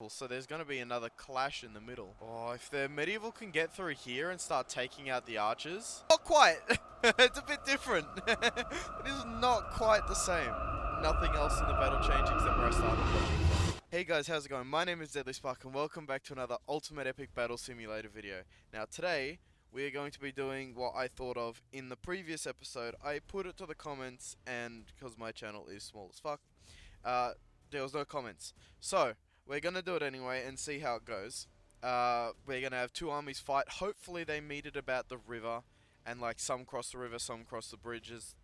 So there's going to be another clash in the middle. Oh, if the medieval can get through here and start taking out the archers. Not quite. It's a bit different. It is not quite the same. Nothing else in the battle changed except where I started. Hey guys, how's it going? My name is Deadly Spark and welcome back to another Ultimate Epic Battle Simulator video. Now today, we are going to be doing what I thought of in the previous episode. I put it to the comments and because my channel is small as fuck, there was no comments. So, we're going to do it anyway and see how it goes. We're going to have two armies fight. Hopefully they meet at about the river and like some cross the river, some cross the bridges.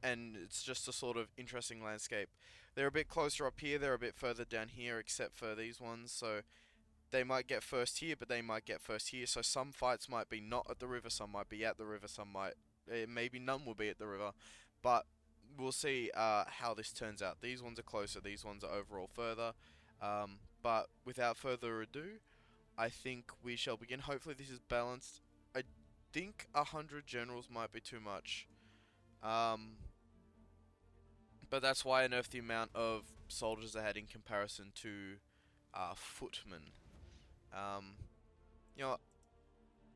And it's just a sort of interesting landscape. They're a bit closer up here, they're a bit further down here except for these ones. So they might get first here, but they might get first here. So some fights might be not at the river, some might be at the river, some might, maybe none will be at the river. But we'll see how this turns out. These ones are closer, these ones are overall further. But without further ado, I think we shall begin. Hopefully this is balanced. I think 100 generals might be too much. But that's why I nerfed the amount of soldiers I had in comparison to footmen. You know,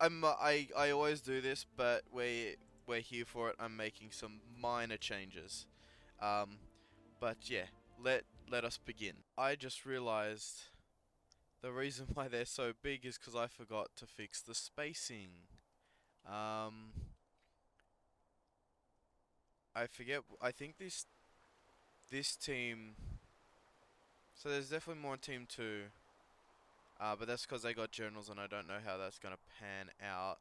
I always do this, but we're here for it. I'm making some minor changes. But yeah, let us begin. I just realized the reason why they're so big is because I forgot to fix the spacing. I forget. I think this team. So there's definitely more in team 2. But that's because they got generals and I don't know how that's gonna pan out.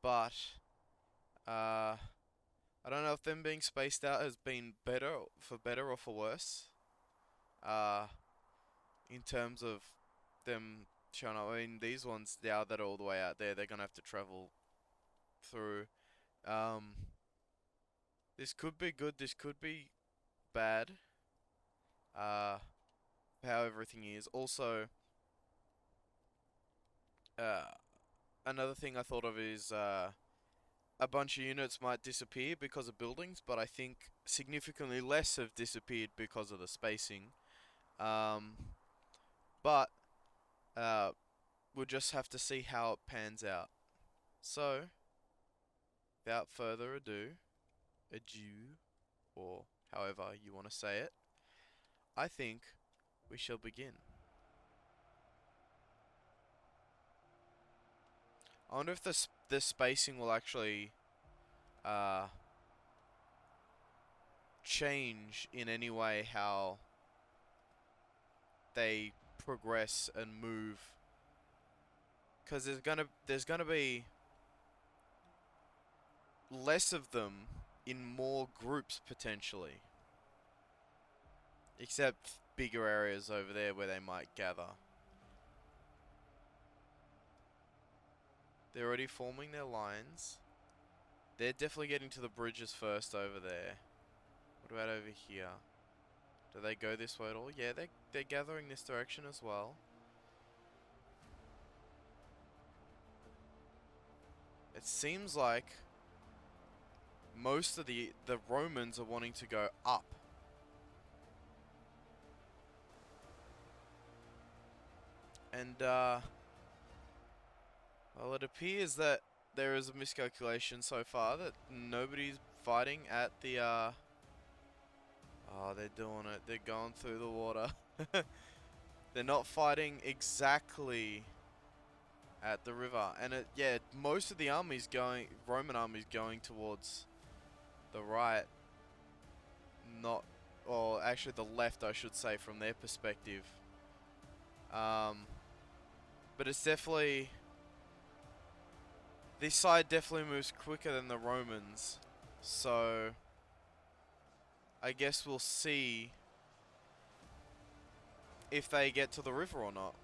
But I don't know if them being spaced out has been better or for worse. In terms of them showing up. I mean, these ones now that are all the way out there, they're gonna have to travel through. This could be good. This could be bad. How everything is. Also, another thing I thought of is a bunch of units might disappear because of buildings, but I think significantly less have disappeared because of the spacing. But we'll just have to see how it pans out. So, without further ado, or however you want to say it, I think we shall begin. I wonder if the spacing will actually change in any way how they progress and move, because there's gonna be less of them in more groups potentially, except bigger areas over there where they might gather. They're already forming their lines. They're definitely getting to the bridges first over there. What about over here? Do they go this way at all? Yeah, they're gathering this direction as well. It seems like most of the Romans are wanting to go up. And well, it appears that there is a miscalculation so far that nobody's fighting at the oh, they're doing it. They're going through the water. They're not fighting exactly at the river. And yeah, most of the army's going, Roman army's going towards the right. Not, or actually the left, I should say, from their perspective. But it's definitely, this side definitely moves quicker than the Romans. So I guess we'll see if they get to the river or not.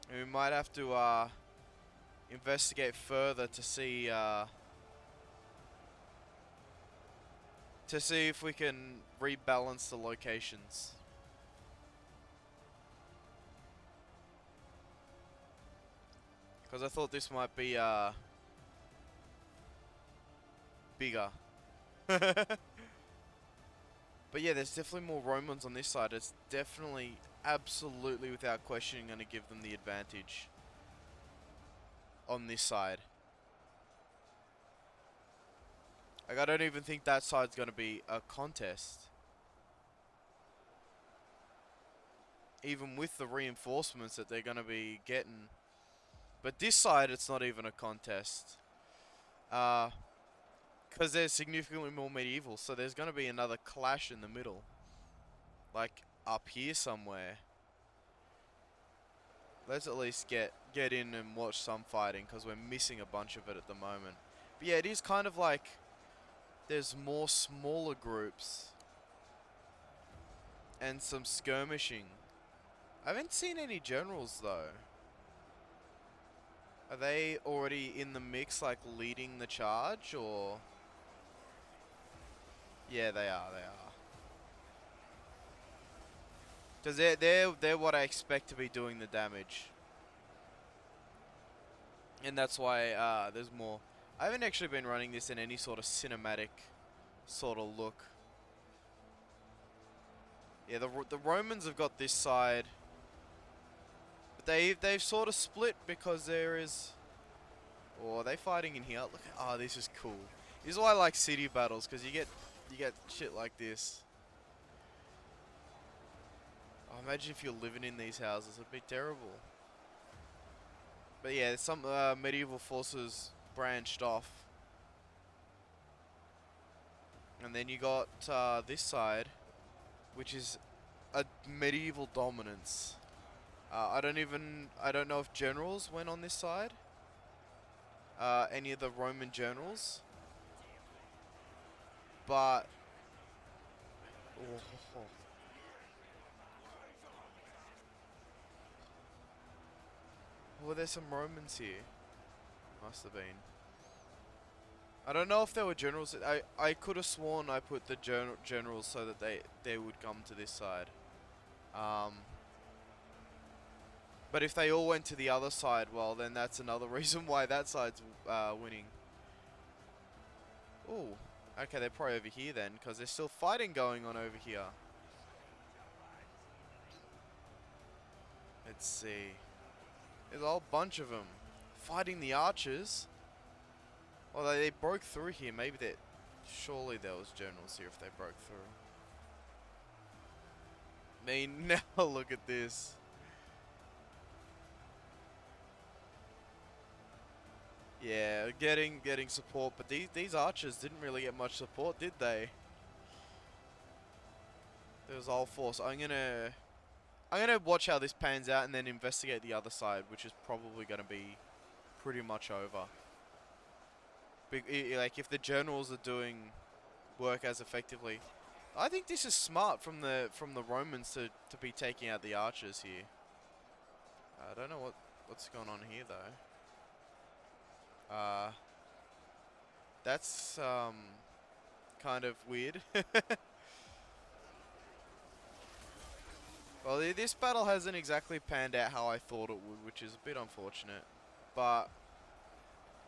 And we might have to investigate further to see if we can rebalance the locations. Because I thought this might be bigger. But yeah, there's definitely more Romans on this side. It's definitely, absolutely, without questioning, going to give them the advantage on this side. Like, I don't even think that side's going to be a contest. Even with the reinforcements that they're going to be getting. But this side, it's not even a contest. Because there's significantly more medieval. So there's going to be another clash in the middle. Like, up here somewhere. Let's at least get in and watch some fighting. Because we're missing a bunch of it at the moment. But yeah, it is kind of like... There's more smaller groups. And some skirmishing. I haven't seen any generals though. Are they already in the mix, like leading the charge, or? Yeah, they are. They are. Because they're what I expect to be doing the damage, and that's why there's more. I haven't actually been running this in any sort of cinematic sort of look. Yeah, the Romans have got this side. But they've sort of split because there is... Oh, are they fighting in here? Look, oh, this is cool. This is why I like city battles, because you get shit like this. Oh, imagine if you're living in these houses, it'd be terrible. But yeah, some medieval forces branched off. And then you got this side, which is a medieval dominance. I don't know if generals went on this side. Any of the Roman generals. But... Were there some Romans here? Must have been. I don't know if there were generals. I could have sworn I put the generals so that they would come to this side. But if they all went to the other side, well, then that's another reason why that side's winning. Ooh. Okay, they're probably over here then, because there's still fighting going on over here. Let's see. There's a whole bunch of them fighting the archers. Well, they broke through here. Maybe that... Surely there was generals here if they broke through. I mean, now look at this. Yeah, getting support, but these archers didn't really get much support, did they? There was a whole force. I'm gonna watch how this pans out and then investigate the other side, which is probably gonna be pretty much over. Like if the generals are doing work as effectively, I think this is smart from the Romans to be taking out the archers here. I don't know what's going on here though. That's kind of weird. Well, this battle hasn't exactly panned out how I thought it would, which is a bit unfortunate. But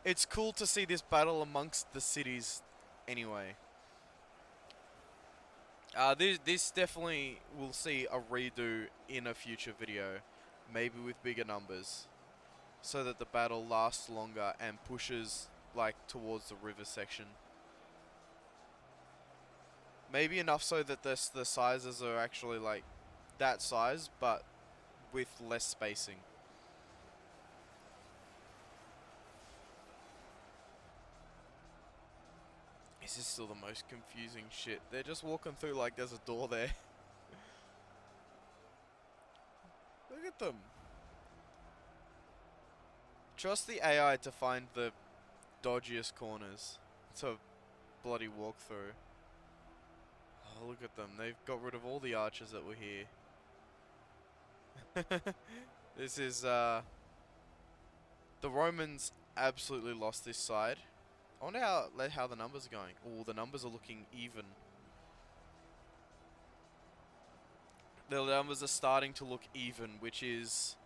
it's cool to see this battle amongst the cities anyway. This definitely will see a redo in a future video, maybe with bigger numbers, so that the battle lasts longer and pushes like towards the river section. Maybe enough so that the sizes are actually like that size, but with less spacing. This is still the most confusing shit. They're just walking through like there's a door there. Look at them. Trust the AI to find the dodgiest corners to bloody walk through. Oh, look at them. They've got rid of all the archers that were here. This is, the Romans absolutely lost this side. I wonder how the numbers are going. Oh, the numbers are looking even. The numbers are starting to look even, which is...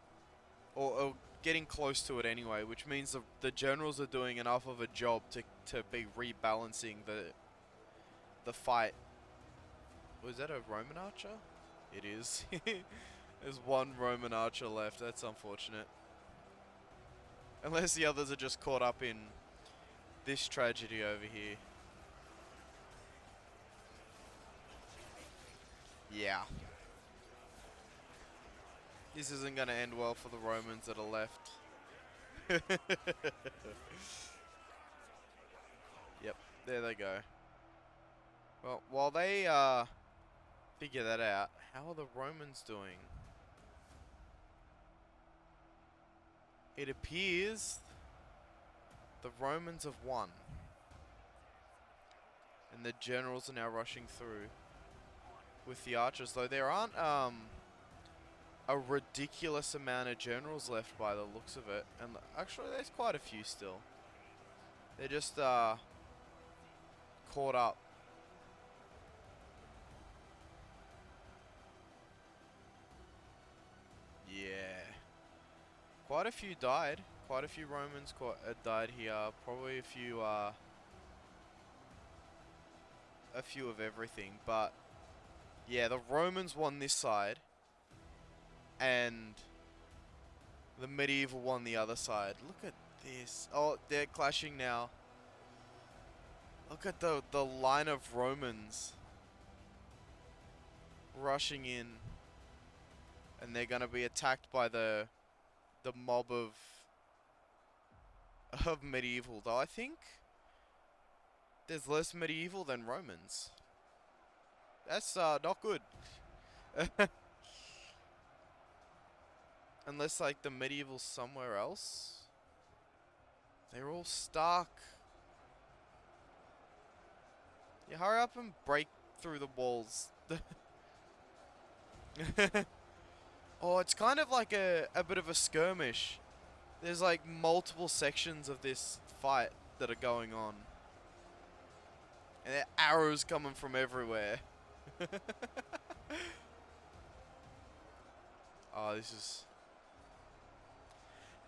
Or getting close to it anyway, which means the generals are doing enough of a job to be rebalancing the fight. Was that a Roman archer? It is. There's one Roman archer left. That's unfortunate. Unless the others are just caught up in this tragedy over here. Yeah. This isn't going to end well for the Romans that are left. Yep, there they go. Well, while they figure that out, how are the Romans doing? It appears the Romans have won. And the generals are now rushing through with the archers, though there aren't a ridiculous amount of generals left by the looks of it. And actually there's quite a few still. They're just caught up. Yeah. Quite a few died. Quite a few Romans died here. Probably a few of everything. But yeah, the Romans won this side. And the medieval won the other side. Look at this. Oh, they're clashing now. Look at the line of Romans rushing in. And they're going to be attacked by the mob of medieval. Though I think there's less medieval than Romans. That's not good. Unless like the medieval's somewhere else. They're all stuck. Yeah, hurry up and break through the walls. Oh, it's kind of like a bit of a skirmish. There's like multiple sections of this fight that are going on. And there are arrows coming from everywhere. Oh, this is...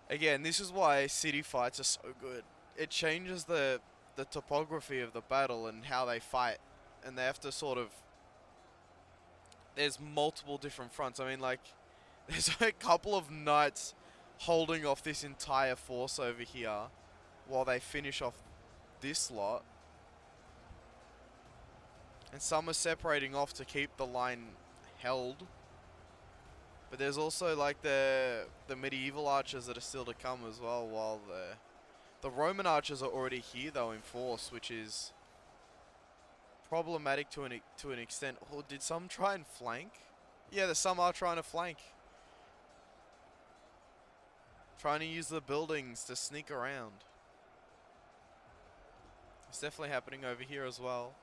Again, this is why city fights are so good. It changes the topography of the battle and how they fight. And they have to sort of... There's multiple different fronts. I mean, like... There's a couple of knights holding off this entire force over here while they finish off this lot. And some are separating off to keep the line held. But there's also like the medieval archers that are still to come as well, while the Roman archers are already here though in force, which is problematic to an extent. Or did some try and flank? Yeah, some are trying to flank. Trying to use the buildings to sneak around. It's definitely happening over here as well.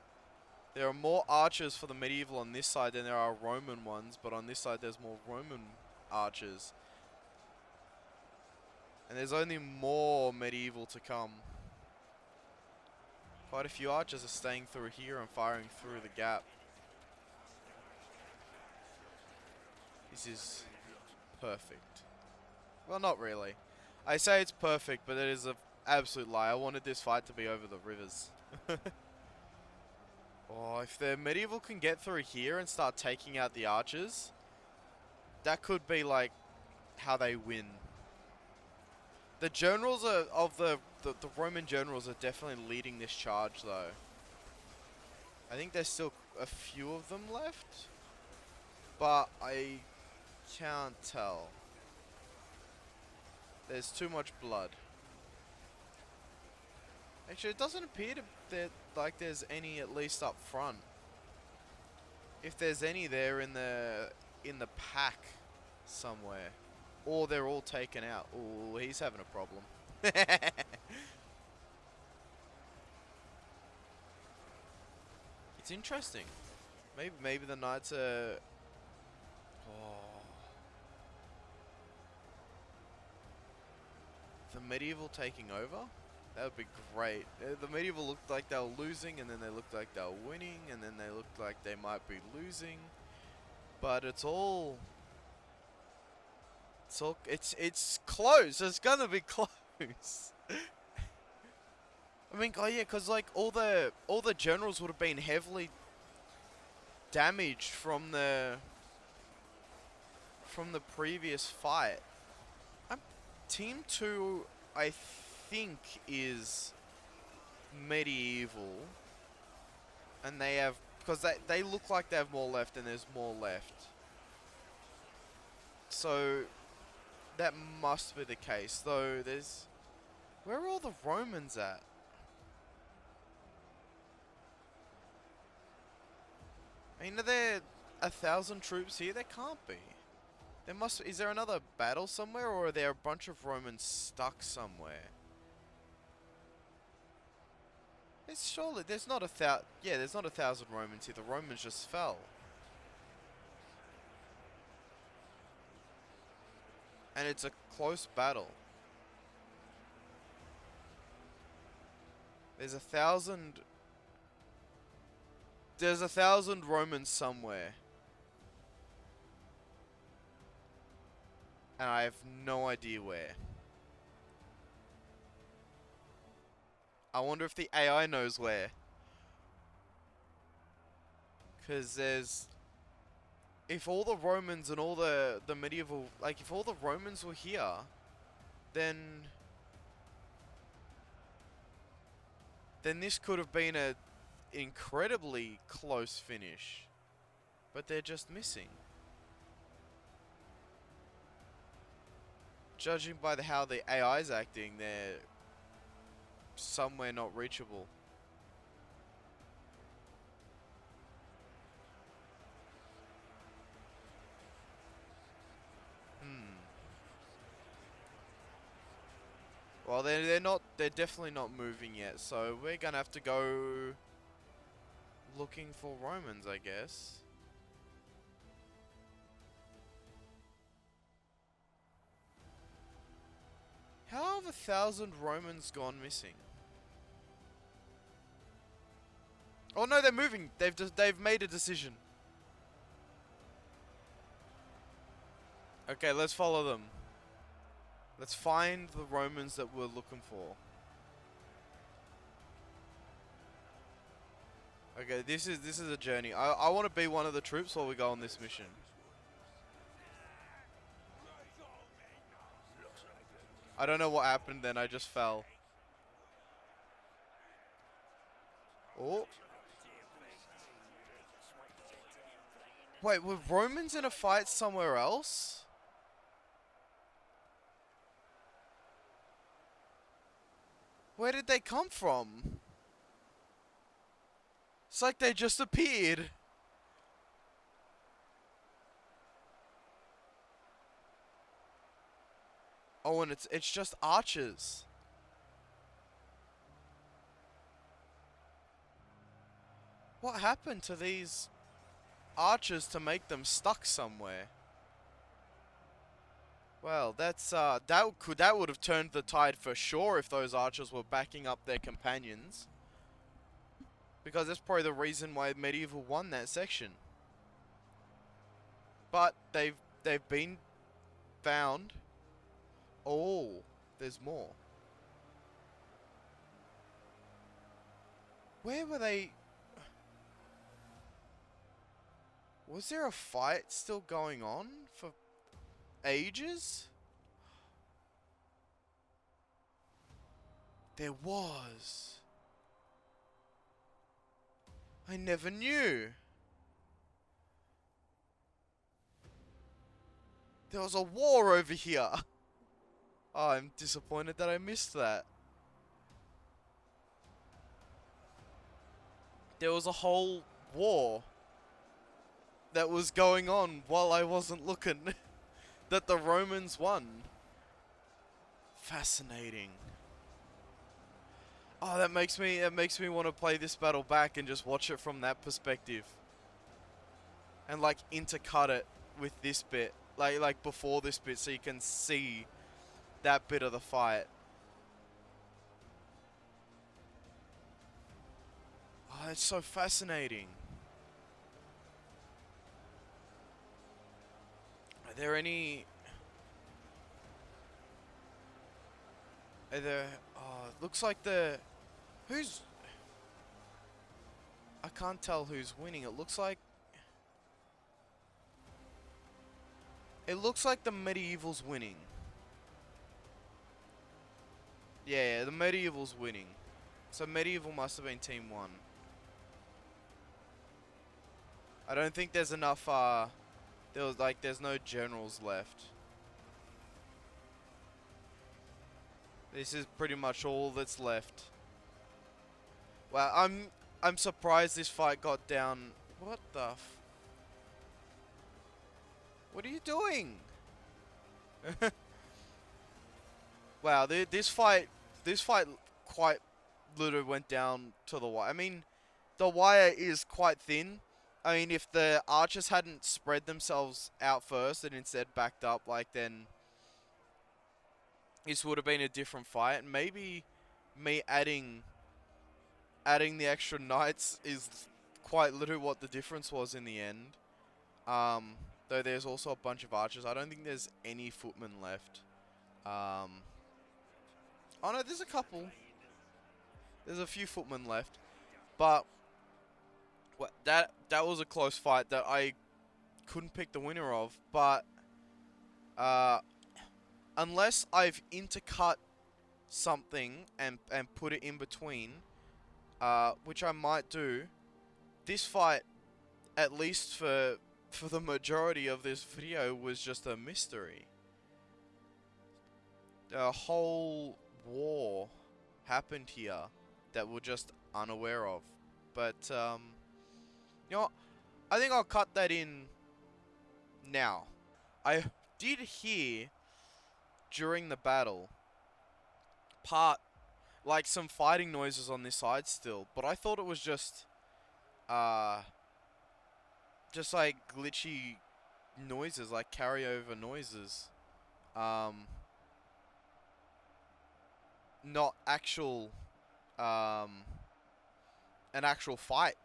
There are more archers for the medieval on this side than there are Roman ones, but on this side there's more Roman archers. And there's only more medieval to come. Quite a few archers are staying through here and firing through the gap. This is perfect. Well, not really. I say it's perfect, but it is an absolute lie. I wanted this fight to be over the rivers. Oh, if the medieval can get through here and start taking out the archers, that could be like how they win. The generals of the Roman generals are definitely leading this charge though. I think there's still a few of them left, but I can't tell. There's too much blood. Actually, it doesn't appear that like there's any at least up front. If there's any there in the pack somewhere, or they're all taken out. Oh, he's having a problem. It's interesting. Maybe the knights are. Oh. The medieval taking over? That would be great. The medieval looked like they were losing, and then they looked like they were winning, and then they looked like they might be losing. But it's close. It's gonna be close. I mean, oh yeah, because like all the generals would have been heavily damaged from the previous fight. Team 2, I think, is medieval, and they have, because they look like they have more left, and there's more left. So that must be the case, though. Where are all the Romans at? I mean, are there 1,000 troops here? There can't be. Is there another battle somewhere, or are there a bunch of Romans stuck somewhere? There's not there's not 1,000 Romans here. The Romans just fell. And it's a close battle. There's 1,000 Romans somewhere. And I have no idea where. I wonder if the AI knows where. Because if all the Romans and all the medieval... Like, if all the Romans were here, then this could have been an incredibly close finish. But they're just missing. Judging by how the AI's acting, they're somewhere not reachable. Well, they're definitely not moving yet, so we're gonna have to go looking for Romans, I guess. How have 1,000 Romans gone missing? Oh no, they're moving. They've made a decision. Okay, let's follow them. Let's find the Romans that we're looking for. Okay, this is a journey. I want to be one of the troops while we go on this mission. I don't know what happened then, I just fell. Oh. Wait, were Romans in a fight somewhere else? Where did they come from? It's like they just appeared. Oh, and it's just archers. What happened to these archers to make them stuck somewhere? Well, that would have turned the tide for sure if those archers were backing up their companions. Because that's probably the reason why Medieval won that section. But they've been found. Oh, there's more. Where were they? Was there a fight still going on for ages? There was. I never knew. There was a war over here. Oh, I'm disappointed that I missed that. There was a whole war that was going on while I wasn't looking. That the Romans won. Fascinating. Oh, that makes me want to play this battle back and just watch it from that perspective. And like intercut it with this bit. Like before this bit, so you can see that bit of the fight. Oh, that's so fascinating. Are there any... Are there... Oh, it looks like the... Who's... I can't tell who's winning. It looks like... It looks like the medieval's winning. Yeah, the medieval's winning. So medieval must have been team 1. I don't think there's enough, there's no generals left. This is pretty much all that's left. Wow, I'm surprised this fight got down. What the what are you doing? Wow, this fight quite literally went down to the wire. I mean, the wire is quite thin. I mean, if the archers hadn't spread themselves out first and instead backed up, like, then this would have been a different fight. And maybe me adding the extra knights is quite literally what the difference was in the end. Though there's also a bunch of archers. I don't think there's any footmen left. Oh no, there's a couple. There's a few footmen left. But that was a close fight that I couldn't pick the winner of. But unless I've intercut something and put it in between, which I might do, this fight, at least for the majority of this video, was just a mystery. A whole war happened here that we're just unaware of. But you know what? I think I'll cut that in now. I did hear during the battle like some fighting noises on this side still, but I thought it was just like glitchy noises, like carryover noises. Not actual an actual fight.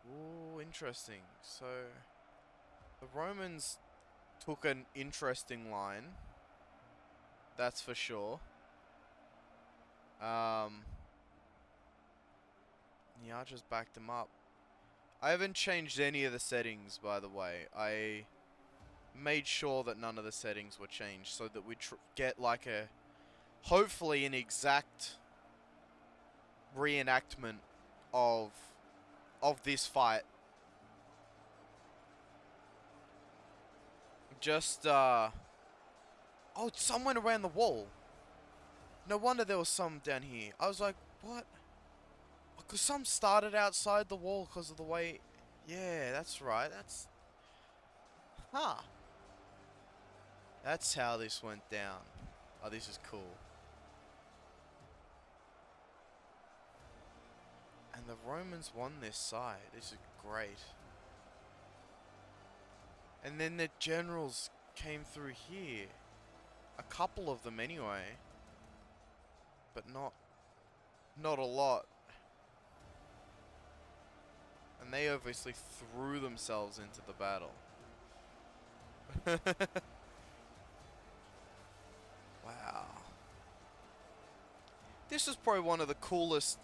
Ooh, interesting. So the Romans took an interesting line, that's for sure. The archers backed them up. I haven't changed any of the settings, by the way. I made sure that none of the settings were changed so that we get like a, hopefully an exact reenactment of this fight. Just oh, someone around the wall. No wonder there was some down here. I was like, what? Because some started outside the wall because of the way. Yeah, that's right. That's that's how this went down. Oh, this is cool. And the Romans won this side. This is great. And then the generals came through here. A couple of them anyway. But not a lot. And they obviously threw themselves into the battle. Wow. This is probably one of the coolest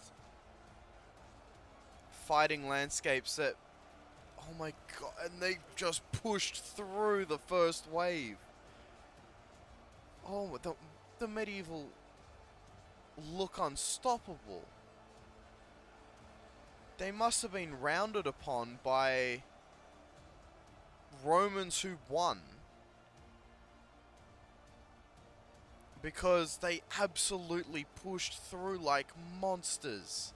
fighting landscapes that... Oh my god, and they just pushed through the first wave. Oh, the medieval look unstoppable. They must have been rounded upon by Romans who won. Because they absolutely pushed through like monsters.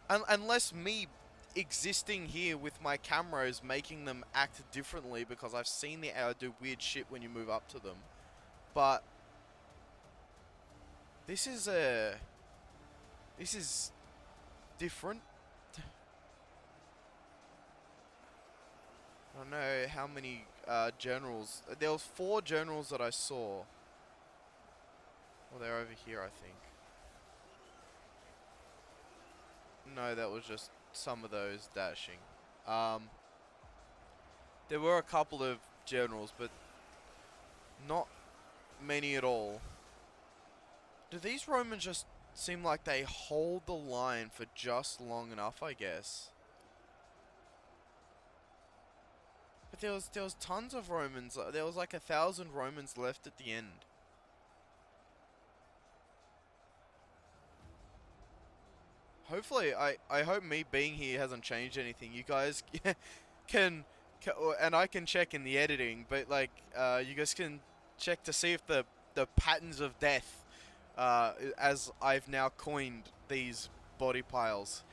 Unless me existing here with my camera is making them act differently, because I've seen the AI do weird shit when you move up to them. But this is different. I don't know how many generals. There was 4 generals that I saw. Well, they're over here, I think. No, that was just some of those dashing. There were a couple of generals, but not many at all. Do these Romans just seem like they hold the line for just long enough, I guess? there was tons of Romans. There was like 1,000 Romans left at the end. Hopefully, I hope me being here hasn't changed anything. You guys can, and I can check in the editing, but like, you guys can check to see if the patterns of death, as I've now coined these body piles,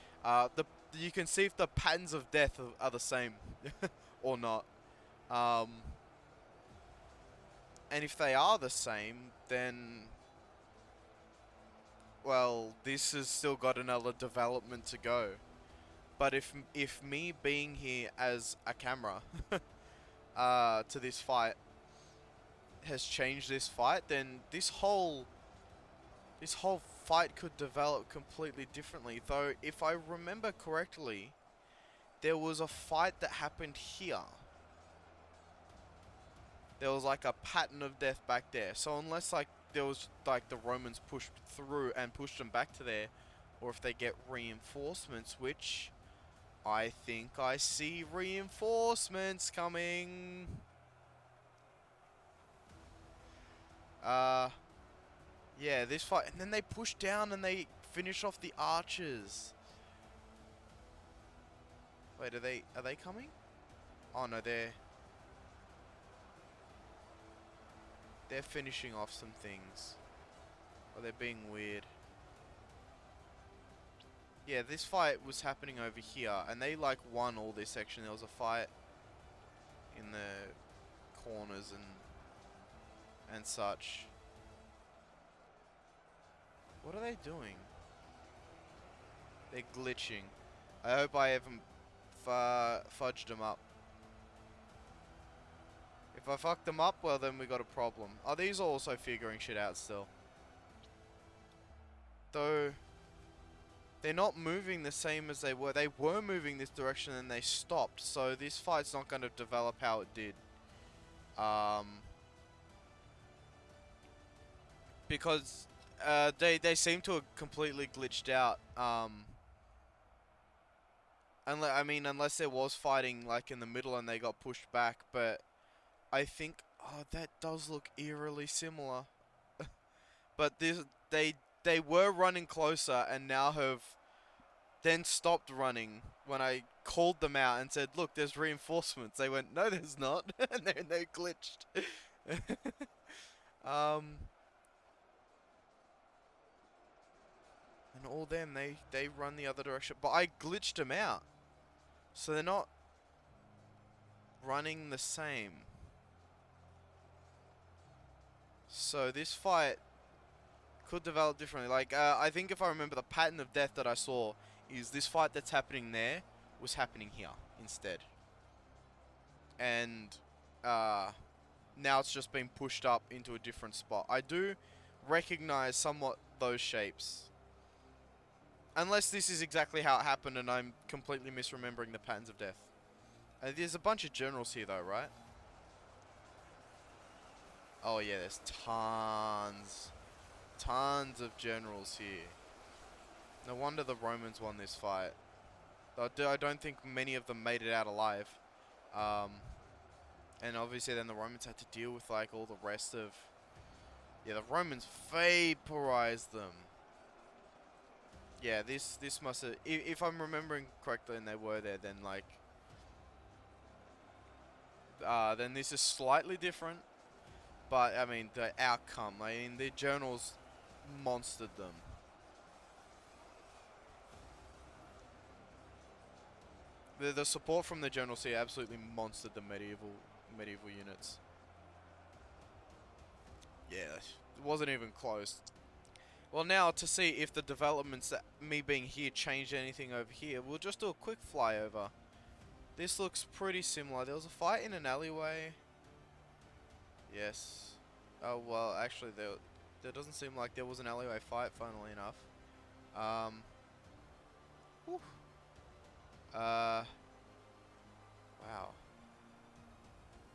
you can see if the patterns of death are the same or not. And if they are the same, then, well, this has still got another development to go. But if me being here as a camera to this fight has changed this fight, then this whole fight could develop completely differently. Though, if I remember correctly, there was a fight that happened here. There was like a pattern of death back there. So unless like there was like the Romans pushed through and pushed them back to there, or if they get reinforcements, which I think I see reinforcements coming. Yeah, this fight, and then they push down and they finish off the archers. Wait, are they coming? Oh no, they're finishing off some things. Or they're being weird. Yeah, this fight was happening over here, and they like won all this section. There was a fight in the corners and such. What are they doing? They're glitching. I hope I haven't fudged them up. If I fuck them up, well then we got a problem. Are these also figuring shit out still? Though, they're not moving the same as they were. They were moving this direction and they stopped. So this fight's not going to develop how it did. Because they seem to have completely glitched out. Unless there was fighting like in the middle and they got pushed back. But I think, oh, that does look eerily similar. But they were running closer and now have then stopped running when I called them out and said, look, there's reinforcements. They went, no, there's not. And then they glitched. And all them, they run the other direction. But I glitched them out. So they're not running the same. So this fight could develop differently. Like, I think if I remember the pattern of death that I saw is this fight that's happening there was happening here instead. And now it's just been pushed up into a different spot. I do recognize somewhat those shapes. Unless this is exactly how it happened and I'm completely misremembering the patterns of death. There's a bunch of generals here though, right? Oh yeah, there's tons of generals here. No wonder the Romans won this fight. I don't think many of them made it out alive. And obviously then the Romans had to deal with like all the rest of... Yeah, the Romans vaporized them. Yeah, this must have... If I'm remembering correctly and they were there, then like... then this is slightly different. But, I mean, the outcome, I mean, the journals monstered them. The support from the generals here absolutely monstered the medieval units. Yeah, it wasn't even close. Well, now to see if the developments that me being here changed anything over here, we'll just do a quick flyover. This looks pretty similar. There was a fight in an alleyway. Yes. Oh, well, actually, there doesn't seem like there was an alleyway fight, funnily enough. Whew. Wow.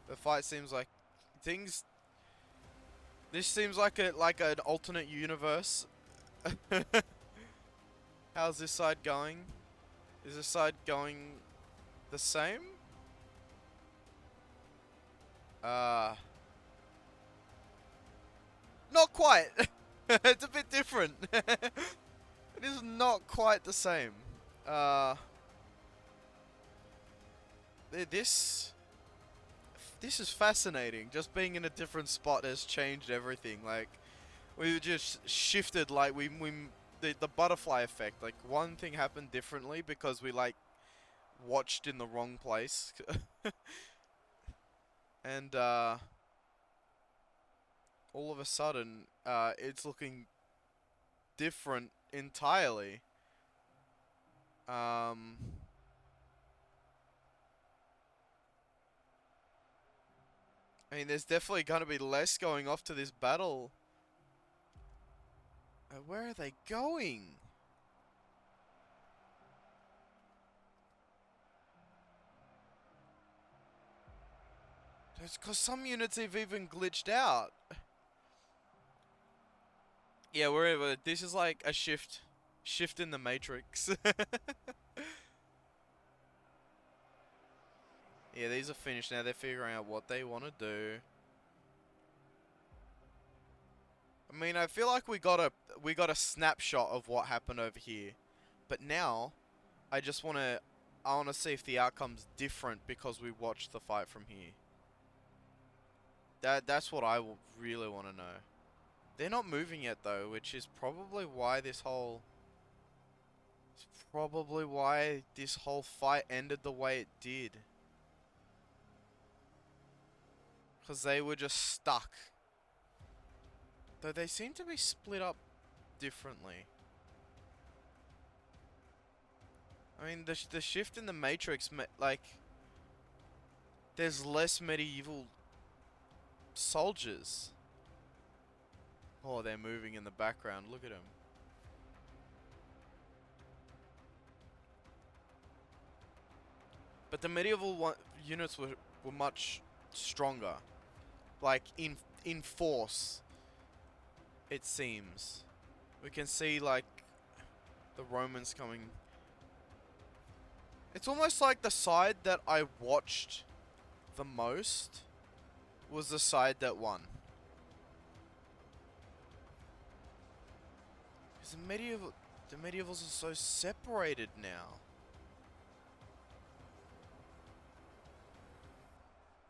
The fight seems like things... This seems like an alternate universe. How's this side going? Is this side going the same? Uh, not quite. It's a bit different. It is not quite the same. Uh, this this is fascinating. Just being in a different spot has changed everything. Like, we just shifted. Like the butterfly effect. Like, one thing happened differently because we like watched in the wrong place, and all of a sudden, it's looking different entirely. Um, I mean, there's definitely gonna be less going off to this battle. Where are they going? It's because some units have even glitched out. Yeah, wherever. This is like a shift in the matrix. Yeah, these are finished now. They're figuring out what they want to do. I mean, I feel like we got a snapshot of what happened over here, but now I want to see if the outcome's different because we watched the fight from here. That's what I really want to know. They're not moving yet though, which is probably why this whole fight ended the way it did. Because they were just stuck. Though they seem to be split up differently. I mean, the shift in the Matrix, like, there's less medieval soldiers. Oh, they're moving in the background. Look at them. But the medieval units were much stronger. Like, in force, it seems. We can see, like, the Romans coming. It's almost like the side that I watched the most was the side that won. Because the medievals are so separated now.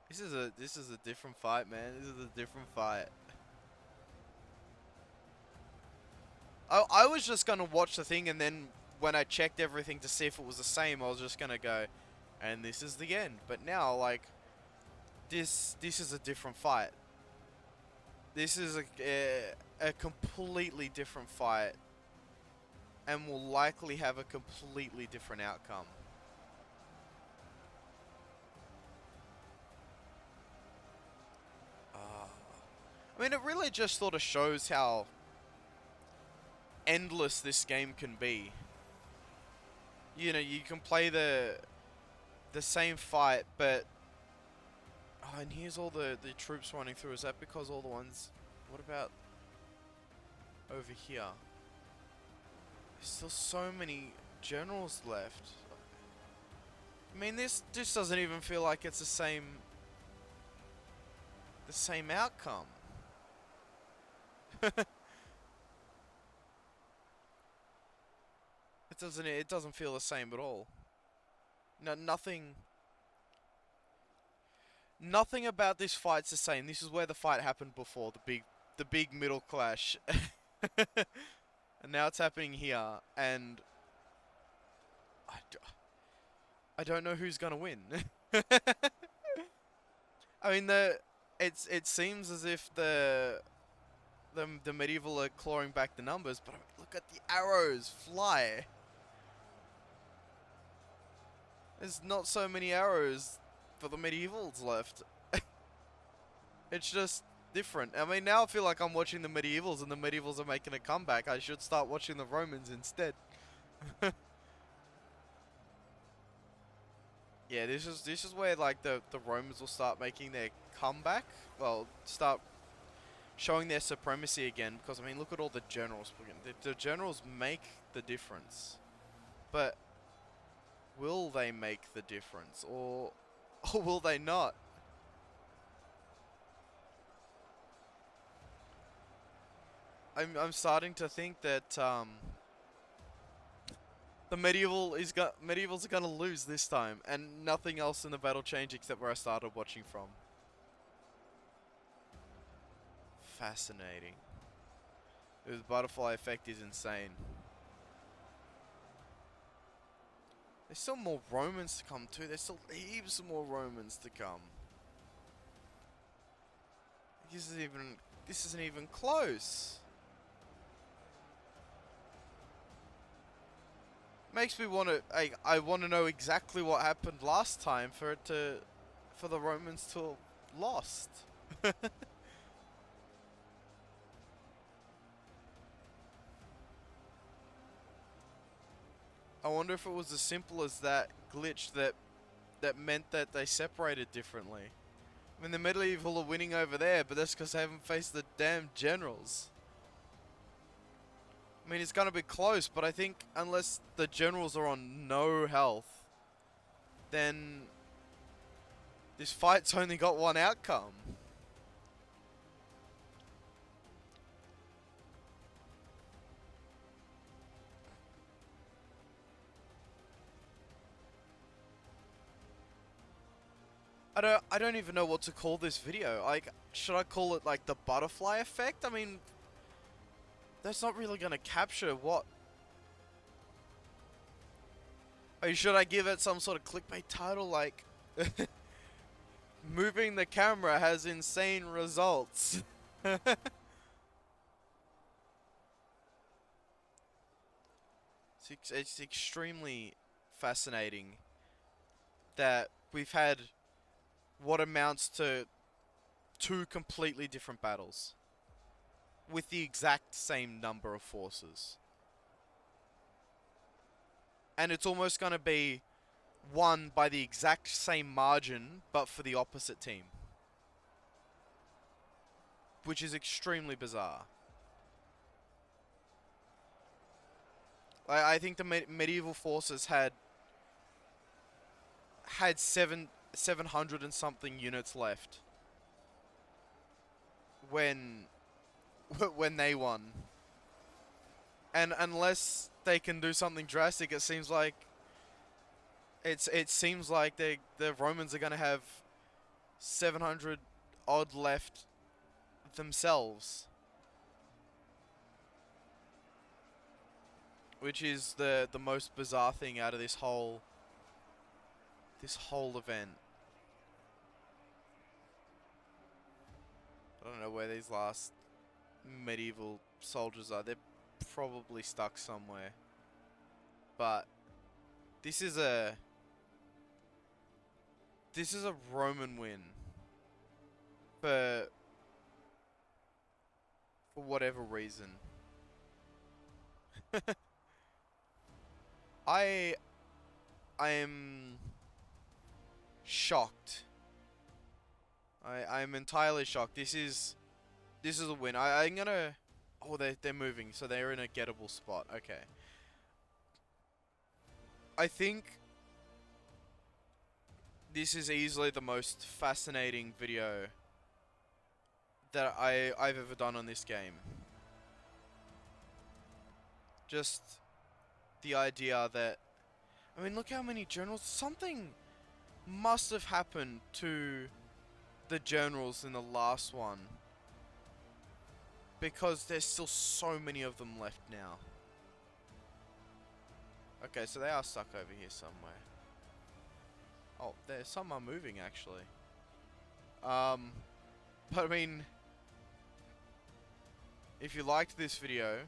This is a different fight, man. This is a different fight. I was just gonna watch the thing, and then when I checked everything to see if it was the same, I was just gonna go, and this is the end. But now, like, this is a different fight. This is a completely different fight, and will likely have a completely different outcome. I mean, it really just sort of shows how endless this game can be. You know, you can play the same fight, but oh, and here's all the troops running through. Is that because all the ones? What about over here? There's still so many generals left. I mean, this doesn't even feel like it's the same outcome. It doesn't feel the same at all. No, nothing about this fight's the same. This is where the fight happened before, the big middle clash. And now it's happening here, and I don't know who's gonna win. I mean, it seems as if the medieval are clawing back the numbers, but look at the arrows fly. There's not so many arrows for the medievals left. It's just different. I mean, now I feel like I'm watching the medievals and the medievals are making a comeback. I should start watching the Romans instead. Yeah, this is where like the Romans will start making their comeback. Well, start showing their supremacy again, because I mean, look at all the generals. The generals make the difference. But will they make the difference, or will they not? I'm starting to think that the medievals are gonna lose this time, and nothing else in the battle change except where I started watching from. Fascinating. The butterfly effect is insane. There's still more Romans to come too. There's still heaps more Romans to come. This isn't even close. Makes me want to. I want to know exactly what happened last time for the Romans to have lost. I wonder if it was as simple as that glitch that meant that they separated differently. I mean, the medieval are winning over there, but that's because they haven't faced the damn generals. I mean, it's gonna be close, but I think unless the generals are on no health, then this fight's only got one outcome. I don't even know what to call this video. Like, should I call it like the butterfly effect? I mean, that's not really gonna capture what. Or should I give it some sort of clickbait title like moving the camera has insane results? It's extremely fascinating that we've had what amounts to 2 completely different battles with the exact same number of forces. And it's almost going to be won by the exact same margin, but for the opposite team. Which is extremely bizarre. I think the medieval forces had 700 and something units left when they won. And unless they can do something drastic, it seems like the Romans are going to have 700 odd left themselves, which is the most bizarre thing out of this whole event. I don't know where these last medieval soldiers are. They're probably stuck somewhere. But this is a Roman win for whatever reason. I am shocked. I'm entirely shocked. This is a win. I'm gonna. Oh, they're moving, so they're in a gettable spot. Okay. I think this is easily the most fascinating video that I've ever done on this game. Just the idea that, I mean, look how many generals. Something must have happened to the generals in the last one, because there's still so many of them left now. Okay, so they are stuck over here somewhere. Oh, some are moving actually. But I mean, if you liked this video,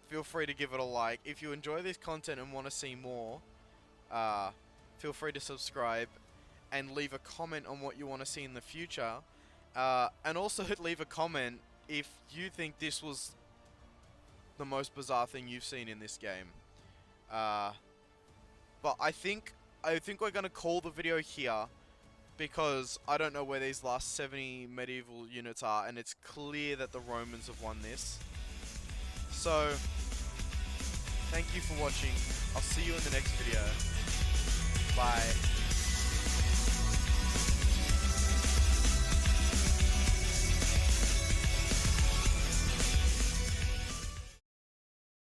feel free to give it a like. If you enjoy this content and want to see more, feel free to subscribe and leave a comment on what you want to see in the future. And also leave a comment if you think this was the most bizarre thing you've seen in this game. But I think we're gonna call the video here, because I don't know where these last 70 medieval units are, and it's clear that the Romans have won this. So, thank you for watching. I'll see you in the next video. Bye.